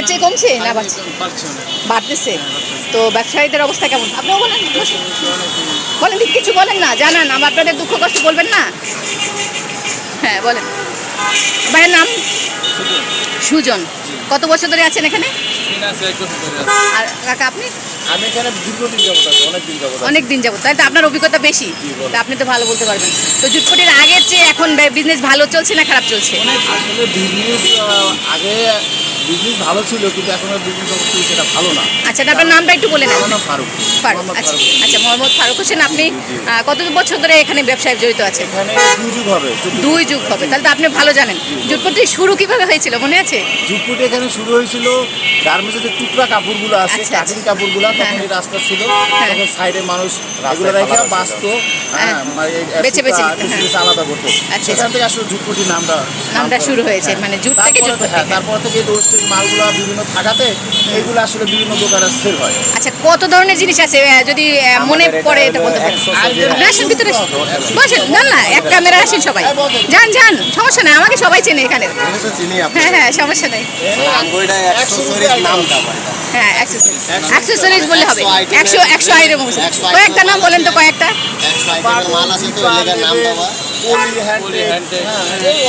আগের চেয়ে কমছে না বাড়ছে? বাড়তেছে। তো ব্যবসায়ীদের অবস্থা কেমন? আপনিও বলেন, বলেন, কিছু বলেন না, জানান আপনাদের দুঃখ কষ্ট বলবেন না। হ্যাঁ বলেন। ভাইয়ের নাম? সুজন। কত বছর ধরে আছেন এখানে? আর কাকা আপনি? আমি এখানে দীর্ঘদিন যাবত আছি, অনেক দিন যাবত। তাই তো আপনার অভিজ্ঞতা বেশি, তা আপনি তো ভালো বলতে পারবেন। তো জুটপটির আগের চেয়ে এখন বিজনেস ভালো চলছে না খারাপ চলছে? আসলে বিজনেস আগে বিজনেস ভালো ছিল, কিন্তু এখন বিজনেস অবস্থা সেটা ভালো না। আচ্ছা, আপনার নামটা একটু বলে নেন। ফারুক। আচ্ছা আচ্ছা, মোহাম্মদ ফারুক হোসেন। আপনি কত বছর ধরে এখানে ব্যবসায় জড়িত আছেন? এখানে 2 যুগ হবে। 2 যুগ হবে, তাহলে তো আপনি ভালো জানেন। জুটপটি শুরু কিভাবে হয়েছিল মনে আছে? জুটপটি এখানে শুরু হয়েছিল গার্মেন্টসের যে টুকরা কাপড়গুলো আছে, কাটিং কাপড়গুলো, তখন এই রাস্তা ছিল, তখন সাইডে মানুষ এগুলো রেখে বাঁচতো, বেছে বেছে আলাদা করতো। সেখান থেকে আসলে জুটপটির নামটা শুরু হয়েছে, মানে জুট থেকে জুটপটি। হ্যাঁ, তারপর থেকে ওয়েস্টেজ মালগুলো বিভিন্ন থাকাতে এগুলো আসলে বিভিন্ন দোকানে সেল হয়। আচ্ছা, কত ধরনের জিনিস আছে যদি মনে পড়ে এটা বলতে পারেন? রাশন ভিতরে বসেন, না না, এক ক্যামেরা আসেন সবাই, যান যান, সমস্যা নাই, আমাকে সবাই চেনে এখানে। হ্যাঁ হ্যাঁ, সমস্যা নাই। হ্যাঁ, অ্যাক্সেসরিজ বললে হবে। 100 আইটেম। কয়েকটা নাম বলেন তো, কয়েকটা।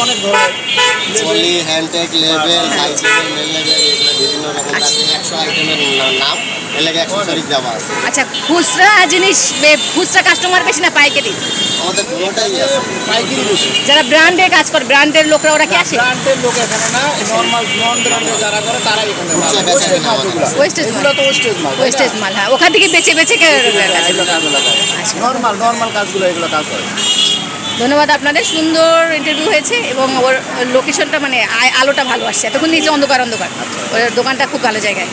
অনেক ধরনের হ্যান্ডটেক লেবেল, সাইকেল লেবেল, এগুলো বিভিন্ন রকম আছে। 100 আইটেমের নাম এলাকা অ্যাক্সেসরিজ দেওয়া আছে। আচ্ছা, খুচরা জিনিস, খুচরা কাস্টমার বেশি না পাইকারি? আমাদের পুরোটাই আছে, পাইকারি বেশি। যারা ব্র্যান্ডে কাজ করে, ব্র্যান্ডের লোকরা, ওরা কি আসে? ব্র্যান্ডের লোক এখানে না, নরমাল নন ব্র্যান্ডের যারা করে তারা এখানে ওয়েস্টেজ মাল। ওয়েস্টেজ মাল, হ্যাঁ, ওখান থেকে বেছে বেছে নরমাল কাজগুলো, এগুলো কাজ হয়। ধন্যবাদ আপনাদের, সুন্দর ইন্টারভিউ হয়েছে এবং ওর লোকেশনটা মানে আলোটা ভালো আসছে। এতক্ষণ নিচে অন্ধকার, ওর দোকানটা খুব ভালো জায়গায়।